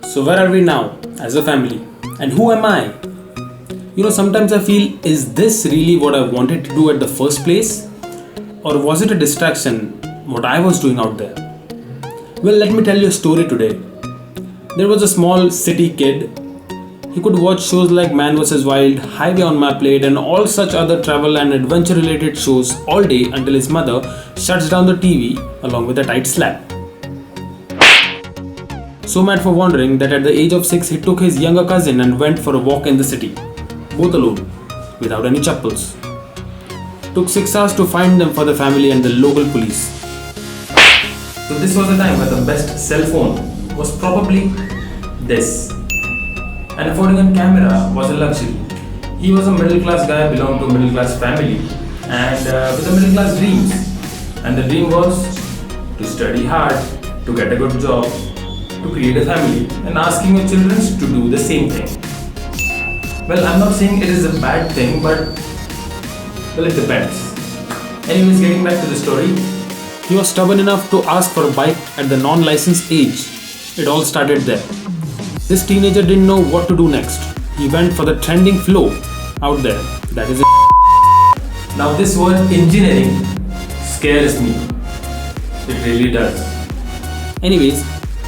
So where are we now as a family? And who am I? Sometimes I feel, is this really what I wanted to do at the first place? Or was it a distraction, what I was doing out there? Well, let me tell you a story today. There was a small city kid. He could watch shows like Man vs. Wild, Highway on My Plate and all such other travel and adventure related shows all day until his mother shuts down the TV along with a tight slap. So mad for wandering that at the age of 6 he took his younger cousin and went for a walk in the city. Both alone, without any chappals. Took 6 hours to find them for the family and the local police. So this was the time where the best cell phone was probably this. And affording a camera was a luxury. He was a middle class guy, belonged to a middle class family and with a middle class dreams. And the dream was to study hard, to get a good job, to create a family and asking your children to do the same thing. Well, I'm not saying it is a bad thing, but well, it depends. Anyways, getting back to the story, he was stubborn enough to ask for a bike at the non-licensed age. It all started there. This teenager didn't know what to do next. He went for the trending flow out there. That is it. Now this word engineering scares me. It really does. Anyways,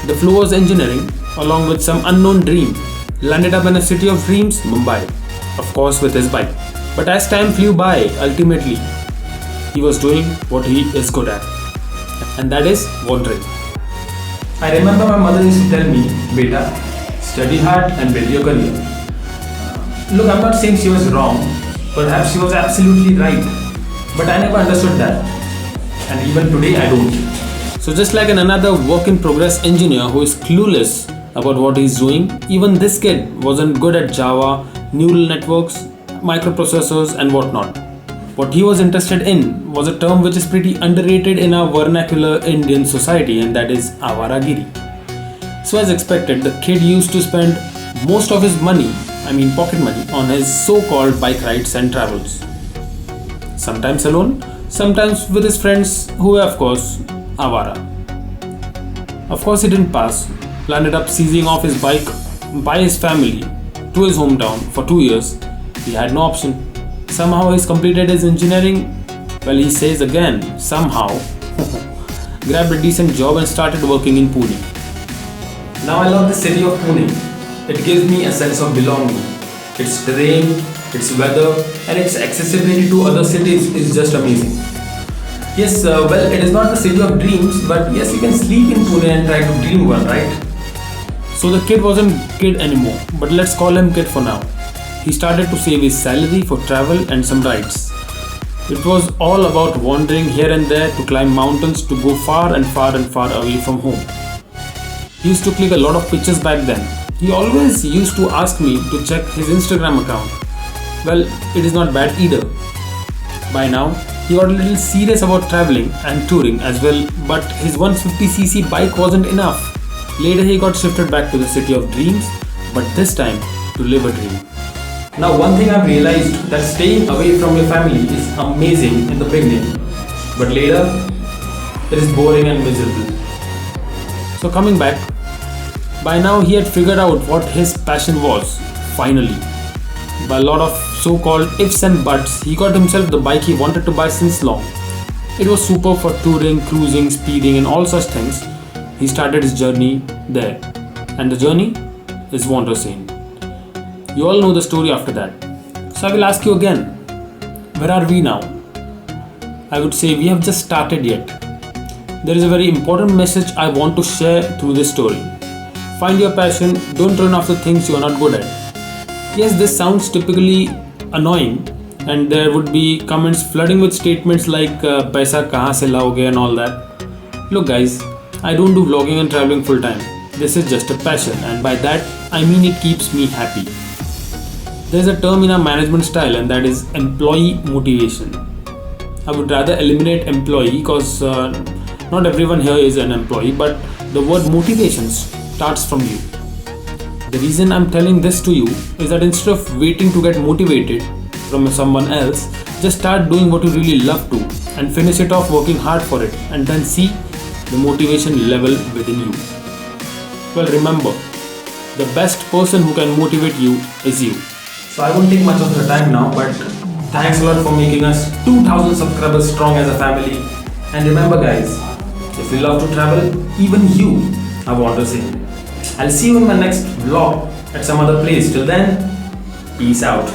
the flow was engineering along with some unknown dream. Landed up in a city of dreams, Mumbai. Of course with his bike. But as time flew by, ultimately, he was doing what he is good at. And that is wandering. I remember my mother used to tell me, Beta, study hard and build your career. Look, I'm not saying she was wrong. Perhaps she was absolutely right. But I never understood that. And even today I don't. So just like another work-in-progress engineer who is clueless about what he's doing, even this kid wasn't good at Java, neural networks, microprocessors and whatnot. What he was interested in was a term which is pretty underrated in our vernacular Indian society, and that is avaragiri. So as expected, the kid used to spend most of his money, pocket money, on his so-called bike rides and travels. Sometimes alone, sometimes with his friends who were of course avara. Of course he didn't pass, landed up seizing off his bike by his family to his hometown for 2 years. He had no option. Somehow he's completed his engineering, well he says again, somehow, grabbed a decent job and started working in Pune. Now I love the city of Pune. It gives me a sense of belonging. Its terrain, its weather and its accessibility to other cities is just amazing. Yes, well, it is not the city of dreams, but yes, you can sleep in Pune and try to dream one, right? So the kid wasn't kid anymore, but let's call him kid for now. He started to save his salary for travel and some rides. It was all about wandering here and there to climb mountains to go far and far and far away from home. He used to click a lot of pictures back then. He always used to ask me to check his Instagram account. Well, it is not bad either. By now, he got a little serious about traveling and touring as well, but his 150cc bike wasn't enough. Later he got shifted back to the city of dreams, but this time to live a dream. Now one thing I've realized, that staying away from your family is amazing in the beginning, but later it is boring and miserable. So coming back, by now he had figured out what his passion was, finally. By a lot of so-called ifs and buts, he got himself the bike he wanted to buy since long. It was super for touring, cruising, speeding and all such things. He started his journey there. And the journey is WanderSane. You all know the story after that. So I will ask you again, where are we now? I would say we have just started yet. There is a very important message I want to share through this story. Find your passion, don't run after things you are not good at. Yes, this sounds typically annoying and there would be comments flooding with statements like paisa kahan se laoge and all that. Look guys, I don't do vlogging and traveling full time. This is just a passion, and by that I mean it keeps me happy. There is a term in our management style and that is employee motivation. I would rather eliminate employee because not everyone here is an employee, but the word motivation starts from you. The reason I'm telling this to you is that instead of waiting to get motivated from someone else, just start doing what you really love to and finish it off working hard for it, and then see the motivation level within you. Well, remember, the best person who can motivate you is you. So I won't take much of your time now, but thanks a lot for making us 2000 subscribers strong as a family. And remember guys, if you love to travel, even you are WanderSane. I'll see you in my next vlog at some other place. Till then, peace out.